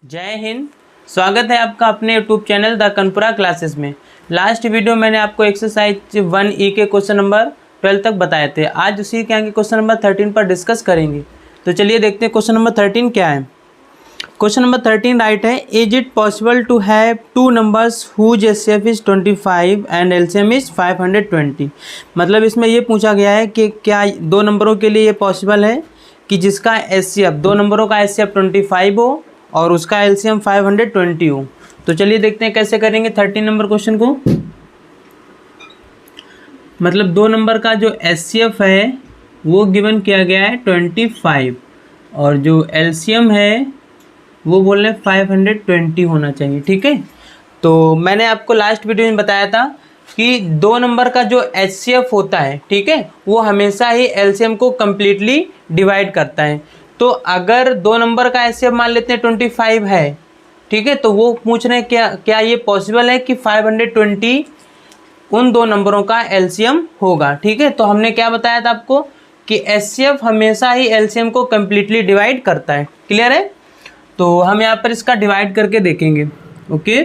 जय हिंद। स्वागत है आपका अपने यूट्यूब चैनल द कनपुरा क्लासेस में। लास्ट वीडियो मैंने आपको एक्सरसाइज 1E के क्वेश्चन नंबर 12 तक बताए थे। आज उसी के आगे क्वेश्चन नंबर 13 पर डिस्कस करेंगे। तो चलिए देखते हैं क्वेश्चन नंबर 13 क्या है। क्वेश्चन नंबर 13 राइट है, is it possible to have two numbers whose HCF is 25 and LCM is 520। मतलब इसमें ये पूछा गया है कि क्या दो नंबरों के लिए ये पॉसिबल है कि जिसका एचसीएफ, दो नंबरों का एचसीएफ 25 हो और उसका एलसीएम 520 हो। तो चलिए देखते हैं कैसे करेंगे 13 नंबर क्वेश्चन को। मतलब दो नंबर का जो एचसीएफ है वो गिवन किया गया है 25 और जो एलसीएम है वो बोल रहे 520 होना चाहिए। ठीक है, तो मैंने आपको लास्ट वीडियो में बताया था कि दो नंबर का जो एचसीएफ होता है, ठीक है, वो हमेशा ही एलसीएम को कम्प्लीटली डिवाइड करता है। तो अगर दो नंबर का एचसीएफ मान लेते हैं 25 है, ठीक है, तो वो पूछ रहे हैं क्या ये पॉसिबल है कि 520 उन दो नंबरों का एलसीएम होगा। ठीक है, तो हमने क्या बताया था आपको कि एचसीएफ हमेशा ही एलसीएम को कम्प्लीटली डिवाइड करता है। क्लियर है? तो हम यहाँ पर इसका डिवाइड करके देखेंगे। ओके,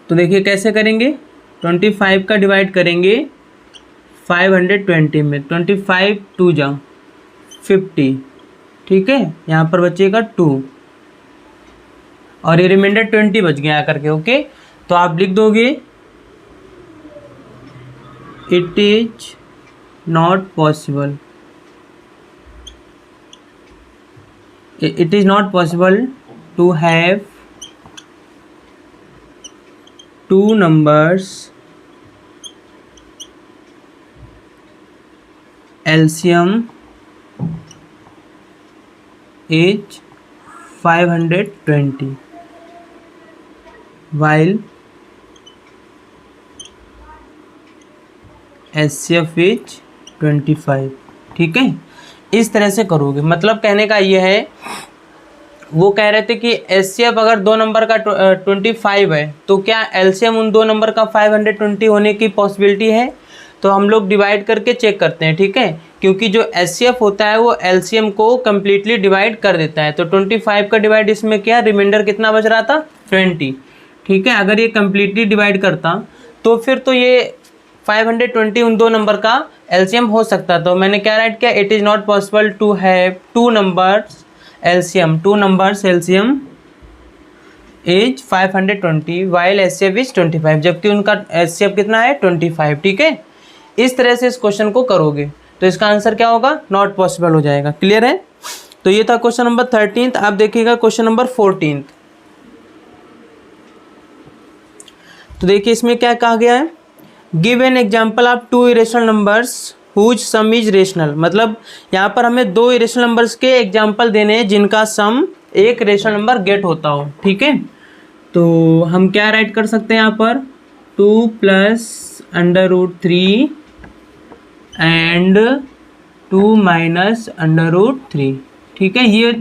तो देखिए कैसे करेंगे। 25 का डिवाइड करेंगे 520 में, 25 2 जा 50, ठीक है, यहाँ पर बचेगा 2 और ये रिमाइंडर 20 बच गया करके। ओके, तो आप लिख दोगे it is not possible, it is not possible to have two numbers LCM is 520 while HCF is 25। ठीक है, इस तरह से करोगे। मतलब कहने का ये है, वो कह रहे थे कि एचसीएफ अगर दो नंबर का 25 है तो क्या एलसीएम उन दो नंबर का 520 होने की पॉसिबिलिटी है। तो हम लोग डिवाइड करके चेक करते हैं। ठीक है, क्योंकि जो एचसीएफ होता है वो एलसीएम को कम्प्लीटली डिवाइड कर देता है। तो 25 का डिवाइड इसमें क्या, रिमाइंडर कितना बच रहा था 20। ठीक है, अगर ये कम्प्लीटली डिवाइड करता तो फिर तो ये 520 उन दो नंबर का एलसीएम हो सकता। तो मैंने क्या राइट किया, it is not possible to have two numbers LCM, two numbers LCM is 520 while HCF is 25, जबकि उनका एचसीएफ कितना है 25। ठीक है, इस तरह से इस क्वेश्चन को करोगे तो इसका आंसर क्या होगा, नॉट पॉसिबल हो जाएगा। क्लियर है? तो ये था क्वेश्चन नंबर 13। आप देखिएगा क्वेश्चन नंबर 14। तो देखिए इसमें क्या कहा गया है, give an example of two irrational numbers whose sum is rational. मतलब यहाँ पर हमें दो इरेशनल नंबर्स के एग्जाम्पल देने हैं जिनका सम एक रेशनल नंबर गेट होता हो। ठीक है, तो हम क्या राइट कर सकते हैं यहाँ पर, 2 + √3 एंड 2 - √3। ठीक है, ये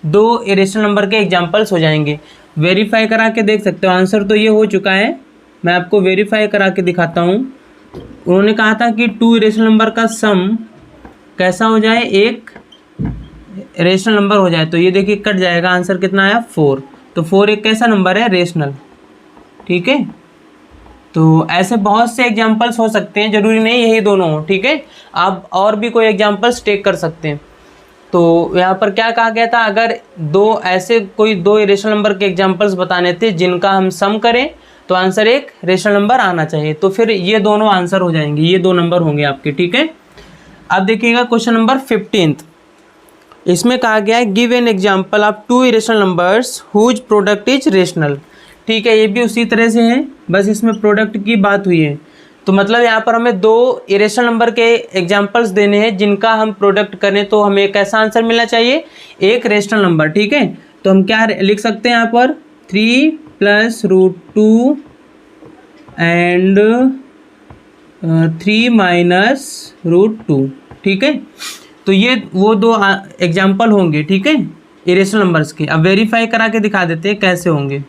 दो इरेशनल नंबर के एग्जाम्पल्स हो जाएंगे। वेरीफाई करा के देख सकते हो। आंसर तो ये हो चुका है, मैं आपको वेरीफाई करा के दिखाता हूँ। उन्होंने कहा था कि टू रेशनल नंबर का सम कैसा हो जाए, एक रेशनल नंबर हो जाए। तो ये देखिए कट जाएगा, आंसर कितना आया 4। तो 4 एक कैसा नंबर है, रेशनल। ठीक है, तो ऐसे बहुत से एग्जांपल्स हो सकते हैं, जरूरी नहीं यही दोनों हो। ठीक है, आप और भी कोई एग्जांपल्स टेक कर सकते हैं। तो यहाँ पर क्या कहा गया था, अगर दो ऐसे कोई दो रेशनल नंबर के एग्जांपल्स बताने थे जिनका हम सम करें तो आंसर एक रेशनल नंबर आना चाहिए। तो फिर ये दोनों आंसर हो जाएंगे, ये दो नंबर होंगे आपके। ठीक है, अब देखिएगा क्वेश्चन नंबर 15। इसमें कहा गया है, give an example of two irrational numbers whose product is rational. ठीक है, ये भी उसी तरह से है, बस इसमें प्रोडक्ट की बात हुई है। तो मतलब यहाँ पर हमें दो इरेशनल नंबर के एग्जाम्पल्स देने हैं जिनका हम प्रोडक्ट करें तो हमें कैसा आंसर मिलना चाहिए, एक रेशनल नंबर। ठीक है, तो हम क्या लिख सकते हैं यहाँ पर, 3 + √2 एंड 3 - √2। ठीक है, तो ये वो दो एग्जाम्पल होंगे। ठीक है, इरेशनल नंबर्स के। अब वेरीफाई करा के दिखा देते हैं कैसे होंगे।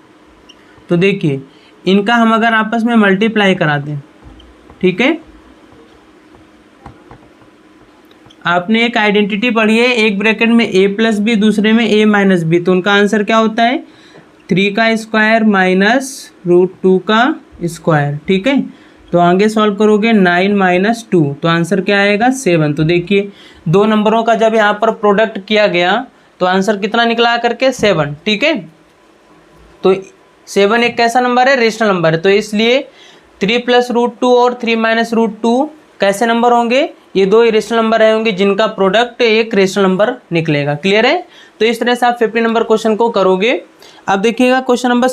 तो देखिए इनका हम अगर आपस में मल्टीप्लाई करा दें, ठीक है, आपने एक आइडेंटिटी पढ़ी है, एक ब्रैकेट में a प्लस बी, दूसरे में a माइनस बी, तो उनका आंसर क्या होता है 3 का स्क्वायर माइनस √2 का स्क्वायर। ठीक है, तो आगे सॉल्व करोगे 9 माइनस 2, तो आंसर क्या आएगा 7। तो देखिए दो नंबरों का जब यहाँ पर प्रोडक्ट किया गया तो आंसर कितना निकला करके 7। ठीक है, तो 7 एक कैसा नंबर है, रेशनल नंबर है, तो इसलिए 3 प्लस √2 और 3 माइनस √2 कैसे नंबर होंगे, ये दो इरेशनल नंबर होंगे जिनका प्रोडक्ट एक रेशनल नंबर निकलेगा। क्लियर है, तो इस तरह से आप 50 नंबर क्वेश्चन को करोगे। अब देखिएगा क्वेश्चन नंबर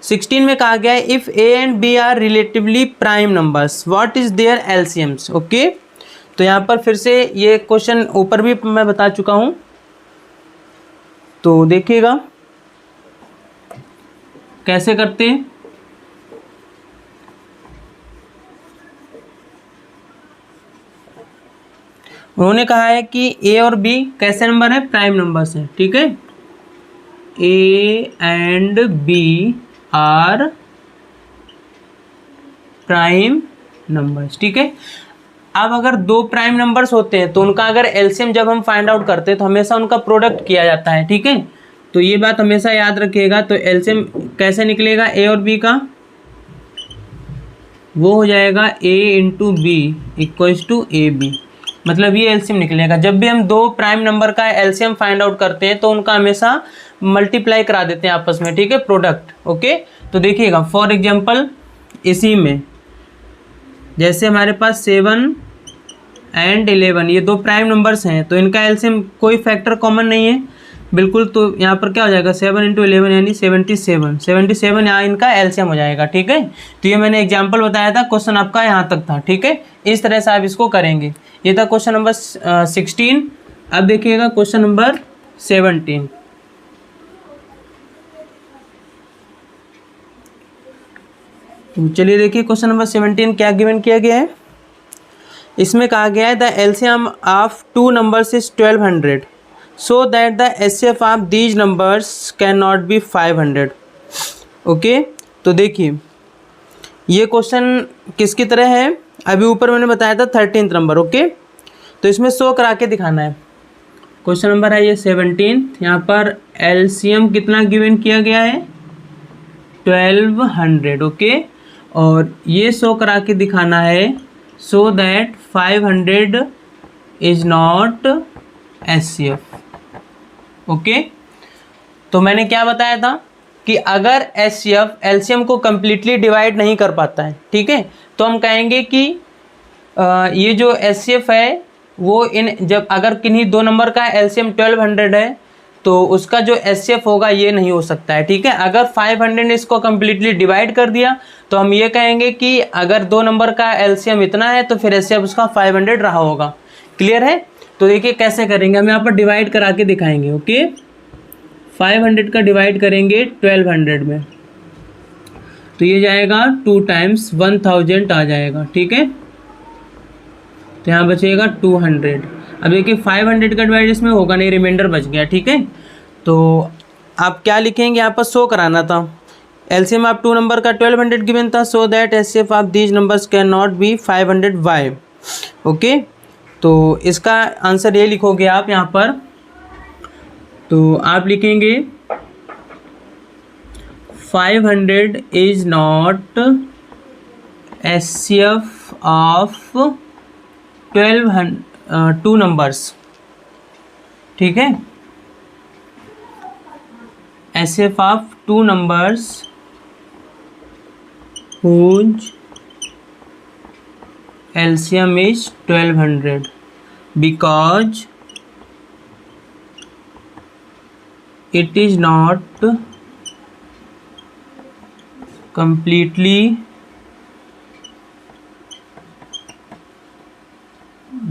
16 में कहा गया है if a and b are relatively prime numbers what is their LCMs. Okay, तो यहाँ पर फिर से ये क्वेश्चन ऊपर भी मैं बता चुका हूँ, तो देखिएगा कैसे करते हैं। उन्होंने कहा है कि a और b कैसे नंबर है, प्राइम नंबर्स हैं। ठीक है, a and b are prime numbers. ठीक है, अब अगर दो प्राइम नंबर्स होते हैं तो उनका अगर एलसीएम जब हम फाइंड आउट करते हैं तो हमेशा उनका प्रोडक्ट किया जाता है। ठीक है, तो ये बात हमेशा याद रखिएगा। तो एलसीएम कैसे निकलेगा a और b का, वो हो जाएगा a into B equals to A B, मतलब ये एलसीएम निकलेगा। जब भी हम दो प्राइम नंबर का एलसीएम फाइंड आउट करते हैं तो उनका हमेशा मल्टीप्लाई करा देते हैं आपस में। ठीक है, प्रोडक्ट। ओके, तो देखिएगा फॉर एग्जांपल इसी में जैसे हमारे पास 7 एंड 11 ये दो प्राइम नंबर्स हैं, तो इनका एलसीएम कोई फैक्टर कॉमन नहीं है बिल्कुल, तो यहाँ पर क्या हो जाएगा 7 इंटू 11 यानी 77 यहाँ इनका एलसीएम हो जाएगा। ठीक है, तो ये मैंने एग्जांपल बताया था, क्वेश्चन आपका यहाँ तक था। ठीक है, इस तरह से आप इसको करेंगे। ये था क्वेश्चन नंबर 16। अब देखिएगा क्वेश्चन नंबर 17। तो चलिए देखिए क्वेश्चन नंबर 17 क्या गिवन किया गया है। इसमें कहा गया है the LCM of two numbers is 1200 so that the HCF of these numbers can not be 500। Okay, तो देखिए ये क्वेश्चन किसकी तरह है, अभी ऊपर मैंने बताया था 13th नंबर। ओके, तो इसमें शो करा के दिखाना है। क्वेश्चन नंबर है ये 17, यहाँ पर एलसीएम कितना गिवन किया गया है 1200। ओके, और ये शो करा के दिखाना है so that 500 is not HCF. Okay, तो मैंने क्या बताया था कि अगर एचसीएफ एलसीएम को कम्प्लीटली डिवाइड नहीं कर पाता है, ठीक है, तो हम कहेंगे कि ये जो एचसीएफ है वो जब अगर किन्हीं दो नंबर का एलसीएम 1200 है तो उसका जो एचसीएफ होगा ये नहीं हो सकता है। ठीक है, अगर 500 ने इसको कम्प्लीटली डिवाइड कर दिया तो हम ये कहेंगे कि अगर दो नंबर का एलसीएम इतना है तो फिर एचसीएफ उसका 500 रहा होगा। क्लियर है, तो देखिए कैसे करेंगे, हम यहाँ पर डिवाइड करा के दिखाएंगे। ओके, 500 का डिवाइड करेंगे 1200 में तो ये जाएगा 2 टाइम्स 1000 आ जाएगा। ठीक है, तो यहाँ बचेगा 200। अब देखिए 500 का डिवाइड इसमें होगा नहीं, रिमाइंडर बच गया। ठीक है, तो आप क्या लिखेंगे, यहाँ पर शो कराना था एलसीएम ऑफ टू नंबर का 1200 गिवन था so that HCF of these numbers can not be 500 why. Okay, तो इसका आंसर ये लिखोगे आप यहाँ पर, तो आप लिखेंगे 500 is not HCF of 2 numbers. ठीक है, HCF of 2 numbers whose LCM is 1200 because it is not completely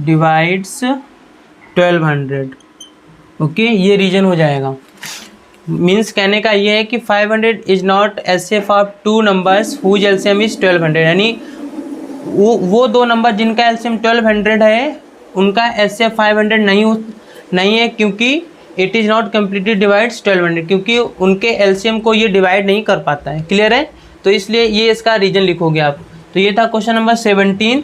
divides 1200। Okay, ये रीजन हो जाएगा। मीन्स कहने का ये है कि 500 is not HCF of 2 numbers whose LCM is 1200, यानी वो दो नंबर जिनका एलसीएम 1200 है उनका एचसीएफ 500 नहीं है, क्योंकि it is not completely divides 1200, क्योंकि उनके एलसीएम को ये डिवाइड नहीं कर पाता है। क्लियर है, तो इसलिए ये इसका रीजन लिखोगे आप। तो ये था क्वेश्चन नंबर 17।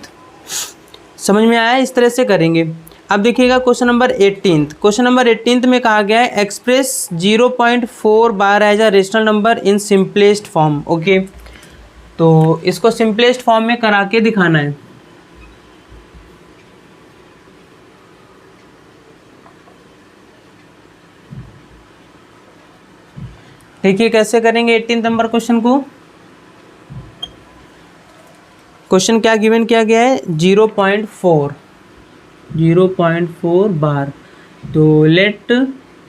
समझ में आया, इस तरह से करेंगे। अब देखिएगा क्वेश्चन नंबर 18। क्वेश्चन नंबर 18 में कहा गया है express 0.4 bar as a rational number in simplest form. Okay, तो इसको सिंपलेस्ट फॉर्म में करा के दिखाना है। देखिए कैसे करेंगे 18 नंबर क्वेश्चन को। क्वेश्चन क्या गिवन किया गया है, 0.4 बार। तो लेट,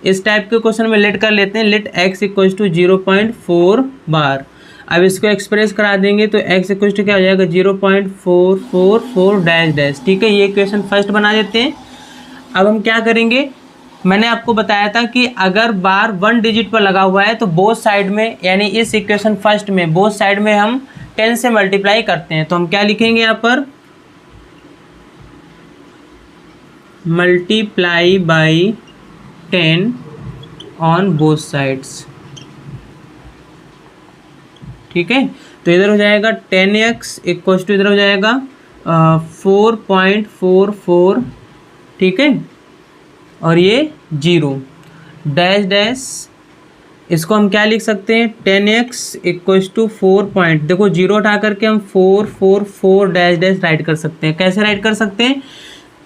इस टाइप के क्वेश्चन में लेट कर लेते हैं, लेट x इक्वल टू 0.4 बार। अब इसको एक्सप्रेस करा देंगे तो x इक्वल टू क्या हो जाएगा, 0.444 डैश डैश। ठीक है, ये इक्वेशन फर्स्ट बना देते हैं। अब हम क्या करेंगे, मैंने आपको बताया था कि अगर बार 1 डिजिट पर लगा हुआ है तो बोथ साइड में, यानी इस इक्वेशन फर्स्ट में बोथ साइड में हम 10 से मल्टीप्लाई करते हैं। तो हम क्या लिखेंगे यहाँ पर, multiply by 10 on both sides. ठीक है, तो इधर हो जाएगा 10x इक्वल टू, इधर हो जाएगा 4.44। ठीक है, और ये 0 डैश डैश, इसको हम क्या लिख सकते हैं, 10x इक्वल टू 4 पॉइंट, देखो 0 उठा करके हम 444 डैश डैश राइट कर सकते हैं। कैसे राइट कर सकते हैं,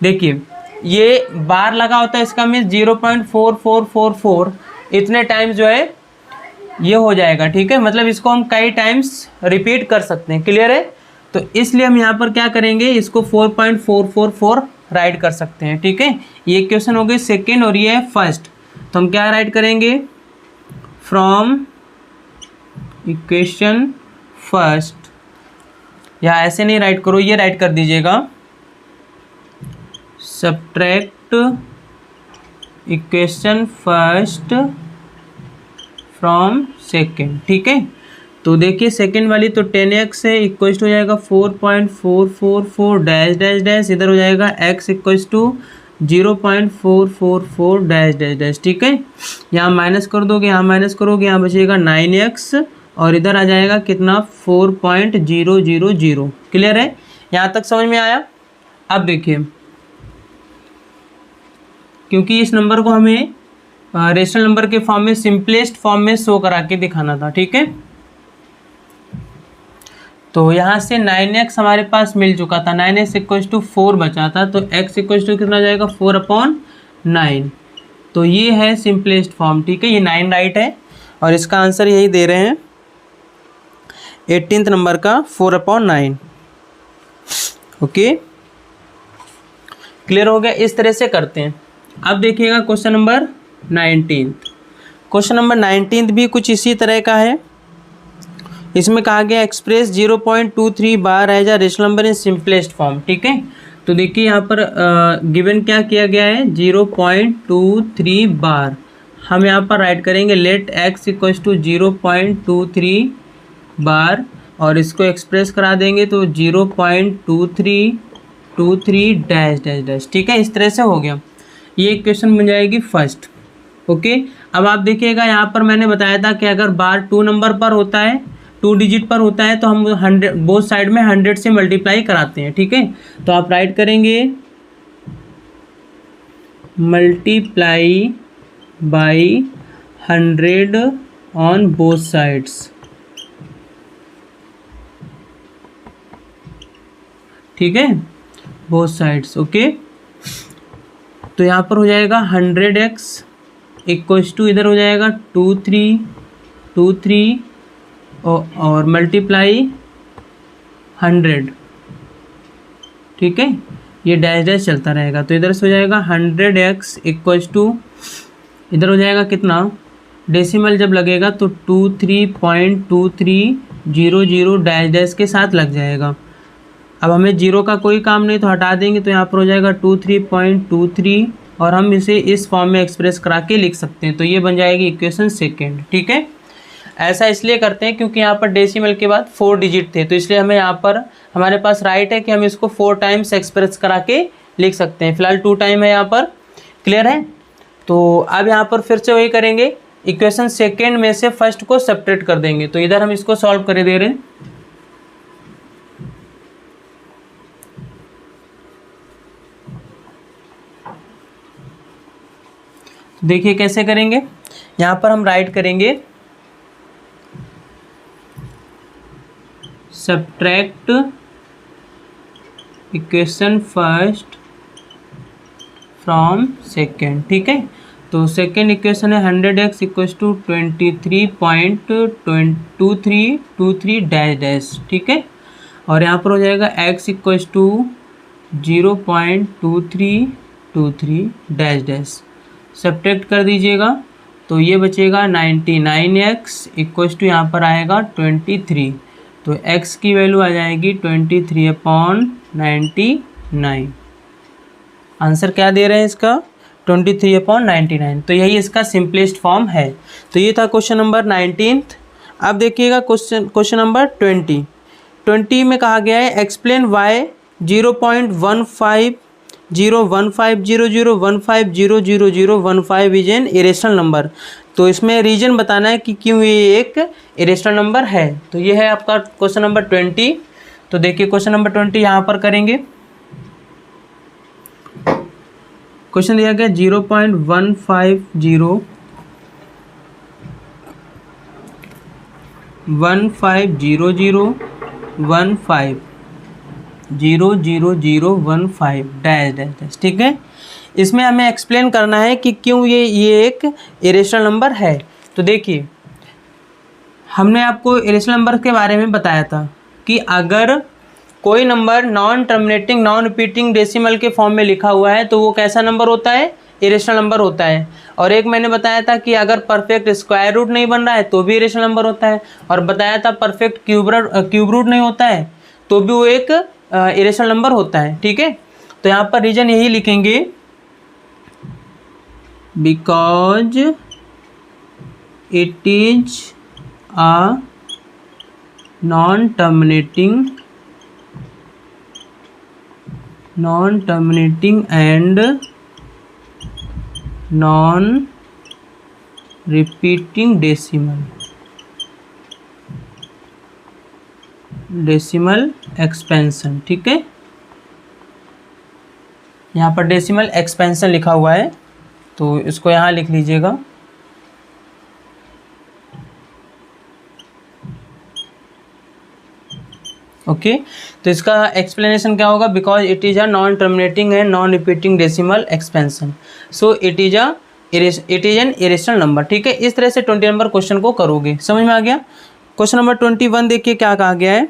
देखिए ये बार लगा होता है, इसका मीन्स 0.4444 इतने टाइम्स जो है ये हो जाएगा। ठीक है, मतलब इसको हम कई टाइम्स रिपीट कर सकते हैं। क्लियर है, तो इसलिए हम यहाँ पर क्या करेंगे, इसको 4.444 राइट कर सकते हैं। ठीक है, ये क्वेश्चन हो गई सेकेंड और ये है फर्स्ट। तो हम क्या राइट करेंगे, फ्रॉम इक्वेशन फर्स्ट, या ऐसे नहीं राइट करो, ये राइट कर दीजिएगा, subtract equation first from second. ठीक है, तो देखिए सेकेंड वाली तो 10x है, इक्वल टू हो जाएगा 4.444 डैश डैश डैश, इधर हो जाएगा x equal to 0.444 dash dash dash. ठीक है, यहाँ माइनस कर दोगे, यहाँ माइनस करोगे, यहाँ बचेगा 9x और इधर आ जाएगा कितना, 4.000। क्लियर है, यहाँ तक समझ में आया। अब देखिए, क्योंकि इस नंबर को हमें रेशनल नंबर के फॉर्म में, सिंपलेस्ट फॉर्म में शो करा के दिखाना था। ठीक है, तो यहाँ से 9x हमारे पास मिल चुका था, 9x इक्वल टू 4 बचा था, तो x इक्वल टू कितना जाएगा, 4/9। तो ये है सिंपलेस्ट फॉर्म। ठीक है, ये 9 राइट है और इसका आंसर यही दे रहे हैं 18 नंबर का, 4/9। ओके, क्लियर हो गया, इस तरह से करते हैं। अब देखिएगा क्वेश्चन नंबर 19। क्वेश्चन नंबर 19 भी कुछ इसी तरह का है। इसमें कहा गया express 0.23 bar as a rational number in simplest form. ठीक है, तो देखिए यहाँ पर गिवन क्या किया गया है, 0.23 बार। हम यहाँ पर राइट करेंगे लेट x इक्वल टू 0.23 बार और इसको एक्सप्रेस करा देंगे तो 0.2323 डैश डैश डैश। ठीक है, इस तरह से हो गया, ये इक्वेशन बन जाएगी फर्स्ट। ओके, अब आप देखिएगा यहाँ पर मैंने बताया था कि अगर बार 2 नंबर पर होता है, 2 डिजिट पर होता है, तो हम 100 बोथ साइड में 100 से मल्टीप्लाई कराते हैं। ठीक है, तो आप राइट करेंगे multiply by 100 on both sides. ठीक है, बोथ साइड्स। ओके, तो यहाँ पर हो जाएगा 100x इक्वल्स टू, इधर हो जाएगा 2323 और मल्टीप्लाई 100। ठीक है, ये डैश डैश चलता रहेगा, तो इधर से हो जाएगा 100x इक्वल्स टू, इधर हो जाएगा कितना, डेसिमल जब लगेगा तो 23.2300 डैश डैश के साथ लग जाएगा। अब हमें जीरो का कोई काम नहीं, तो हटा देंगे, तो यहाँ पर हो जाएगा 23.23 और हम इसे इस फॉर्म में एक्सप्रेस करा के लिख सकते हैं। तो ये बन जाएगी इक्वेशन सेकेंड। ठीक है, ऐसा इसलिए करते हैं क्योंकि यहाँ पर डेसिमल के बाद 4 डिजिट थे, तो इसलिए हमें यहाँ पर हमारे पास राइट है कि हम इसको 4 टाइम्स एक्सप्रेस करा के लिख सकते हैं। फिलहाल 2 टाइम है यहाँ पर। क्लियर है, तो अब यहाँ पर फिर से वही करेंगे, इक्वेशन सेकेंड में से फर्स्ट को सब्ट्रैक्ट कर देंगे। तो इधर हम इसको सॉल्व कर दे रहे हैं। देखिए कैसे करेंगे, यहाँ पर हम राइट करेंगे subtract equation first from second. ठीक है, तो सेकेंड इक्वेशन है 100x equals to 23.2323 dash dash. ठीक है, और यहाँ पर हो जाएगा x equals to 0.2323 dash dash. Subtract कर दीजिएगा तो ये बचेगा 99x इक्वल्स टू यहाँ पर आएगा 23, तो x की वैल्यू आ जाएगी 23/99। आंसर क्या दे रहे हैं इसका, 23/99। तो यही इसका सिंपलेस्ट फॉर्म है। तो ये था क्वेश्चन नंबर 19। अब देखिएगा क्वेश्चन नंबर 20 में कहा गया है explain why 0.15015001500015 is an irrational number. तो इसमें रीजन बताना है कि क्यों ये एक इरेशनल नंबर है। तो ये है आपका क्वेश्चन नंबर 20। तो देखिए क्वेश्चन नंबर 20 यहाँ पर करेंगे। क्वेश्चन दिया गया 0.15015001500015 डैश डैश डैश। ठीक है, इसमें हमें एक्सप्लेन करना है कि क्यों ये एक इरेशनल नंबर है। तो देखिए हमने आपको इरेशनल नंबर के बारे में बताया था कि अगर कोई number non terminating non repeating decimal के फॉर्म में लिखा हुआ है तो वो कैसा नंबर होता है, इरेशनल नंबर होता है। और एक मैंने बताया था कि अगर परफेक्ट स्क्वायर रूट नहीं बन रहा है तो भी इरेशनल नंबर होता है, और बताया था परफेक्ट क्यूब रूट नहीं होता है तो भी वो एक इरेशनल नंबर होता है। ठीक है, तो यहाँ पर रीजन यही लिखेंगे, because it is a non terminating and non repeating decimal expansion. ठीक है, यहाँ पर डेसिमल एक्सपेंशन लिखा हुआ है तो इसको यहाँ लिख लीजिएगा। ओके, तो इसका एक्सप्लेनेशन क्या होगा, because it is a non terminating and non repeating decimal expansion, so it is an irrational number. ठीक है, इस तरह से 20 नंबर क्वेश्चन को करोगे। समझ में आ गया। क्वेश्चन नंबर 21 देखिए क्या कहा गया है,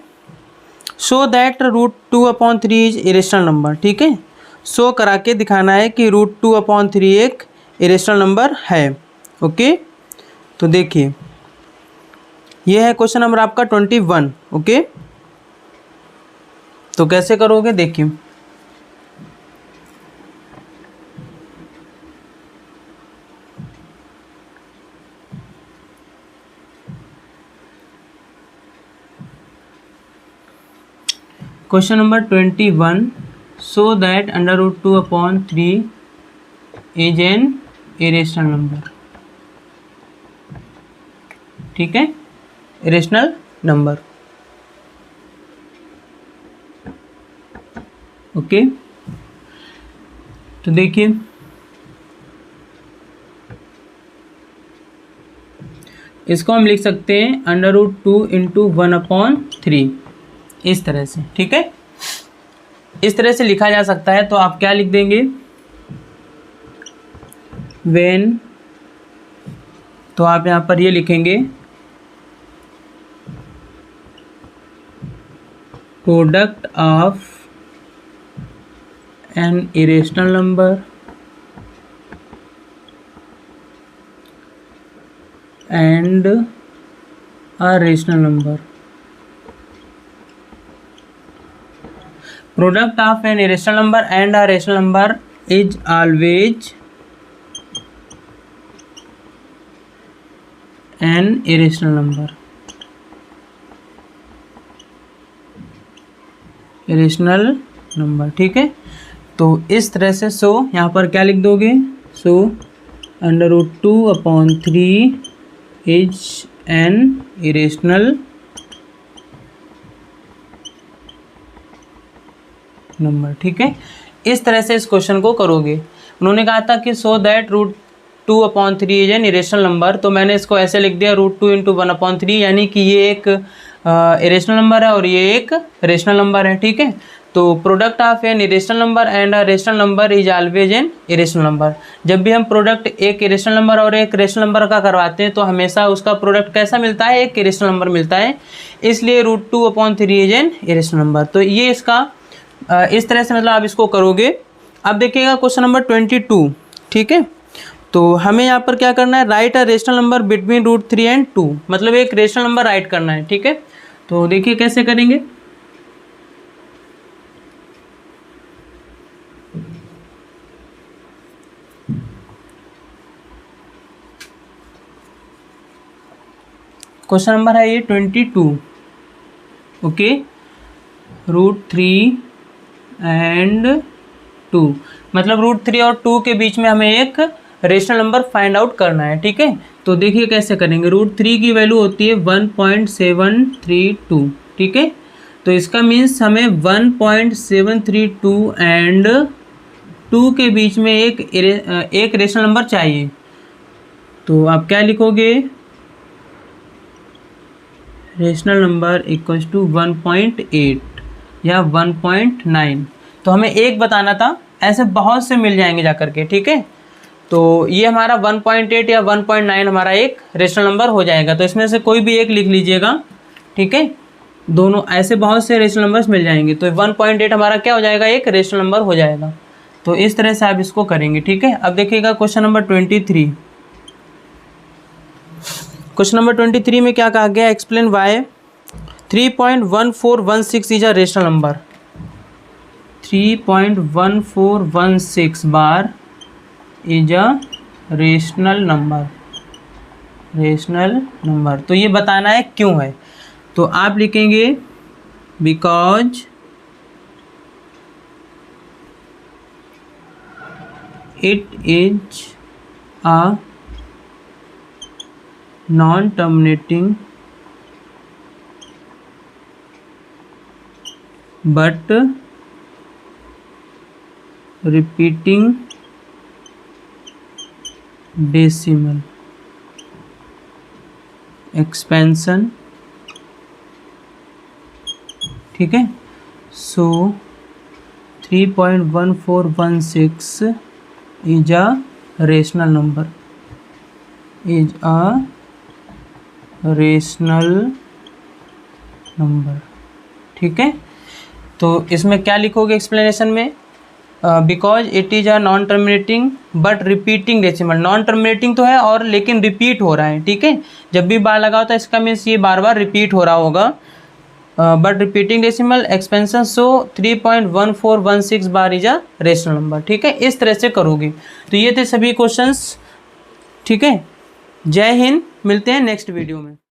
show that √2/3 is irrational number. ठीक है, शो करा के दिखाना है कि √2/3 एक इरेशनल नंबर है। ओके, तो देखिए ये है क्वेश्चन नंबर आपका 21। ओके, तो कैसे करोगे देखिए, question number 21, so that √2/3 is an irrational number. ठीक है, इरेशनल नंबर। ओके, तो देखिए इसको हम लिख सकते हैं √2 × 1/3 इस तरह से। ठीक है, इस तरह से लिखा जा सकता है। तो आप क्या लिख देंगे, व्हेन, तो आप यहाँ पर ये लिखेंगे product of an irrational number and a rational number. Product of an irrational number and a rational number is always an irrational number. irrational number। ठीक है, तो इस तरह से सो यहाँ पर क्या लिख दोगे, सो √2/3 इज एन इरेशनल नंबर। ठीक है, इस तरह से इस क्वेश्चन को करोगे। उन्होंने कहा था कि so that 2/3 is an irrational number, तो मैंने इसको ऐसे लिख दिया √2 × 1/3, यानी कि ये एक इरेशनल नंबर है और ये एक रेशनल नंबर है। ठीक है, तो product of an irrational number and a rational number is always an irrational number. जब भी हम प्रोडक्ट एक इरेशनल नंबर और एक रेशनल नंबर का करवाते हैं तो हमेशा उसका प्रोडक्ट कैसा मिलता है, एक इरेशनल नंबर मिलता है, इसलिए √2/3 इज एन इरेशनल नंबर। तो ये इसका इस तरह से मतलब आप इसको करोगे। अब देखिएगा क्वेश्चन नंबर 22। ठीक है, तो हमें यहाँ पर क्या करना है, right a rational number between √3 and 2, मतलब एक रेशनल नंबर राइट करना है। ठीक है, तो देखिए कैसे करेंगे। क्वेश्चन नंबर है ये 22। ओके, √3 एंड 2, मतलब √3 और 2 के बीच में हमें एक रेशनल नंबर फाइंड आउट करना है। ठीक है, तो देखिए कैसे करेंगे। √3 की वैल्यू होती है 1.732। ठीक है, तो इसका मीन्स हमें 1.732 एंड 2 के बीच में एक रेशनल नंबर चाहिए। तो आप क्या लिखोगे, रेशनल नंबर इक्वल्स टू 1.8 या 1.9। तो हमें एक बताना था, ऐसे बहुत से मिल जाएंगे जा करके। ठीक है, तो ये हमारा 1.8 या 1.9 हमारा एक रेशनल नंबर हो जाएगा। तो इसमें से कोई भी एक लिख लीजिएगा। ठीक है, दोनों ऐसे बहुत से रेशनल नंबर्स मिल जाएंगे, तो 1.8 हमारा क्या हो जाएगा, एक रेशनल नंबर हो जाएगा। तो इस तरह से आप इसको करेंगे। ठीक है, अब देखिएगा क्वेश्चन नंबर 23। क्वेश्चन नंबर 23 में क्या कहा गया, explain why 3.1416 is a rational number. 3.1416 bar is a rational number. Rational number, तो ये बताना है क्यों है। तो आप लिखेंगे because it is a non terminating but repeating decimal expansion. ठीक है, सो 3.1416 is a rational number, is a rational number. ठीक है, तो इसमें क्या लिखोगे एक्सप्लेनेशन में, because it is a non terminating but repeating decimal. Non terminating तो है और लेकिन रिपीट हो रहा है। ठीक है, जब भी बार लगा होता है इसका मीन्स ये बार बार रिपीट हो रहा होगा। But repeating decimal expansion, so 3.1416 bar is a rational number. ठीक है, इस तरह से करोगे। तो ये थे सभी क्वेश्चंस। ठीक है, जय हिंद, मिलते हैं नेक्स्ट वीडियो में।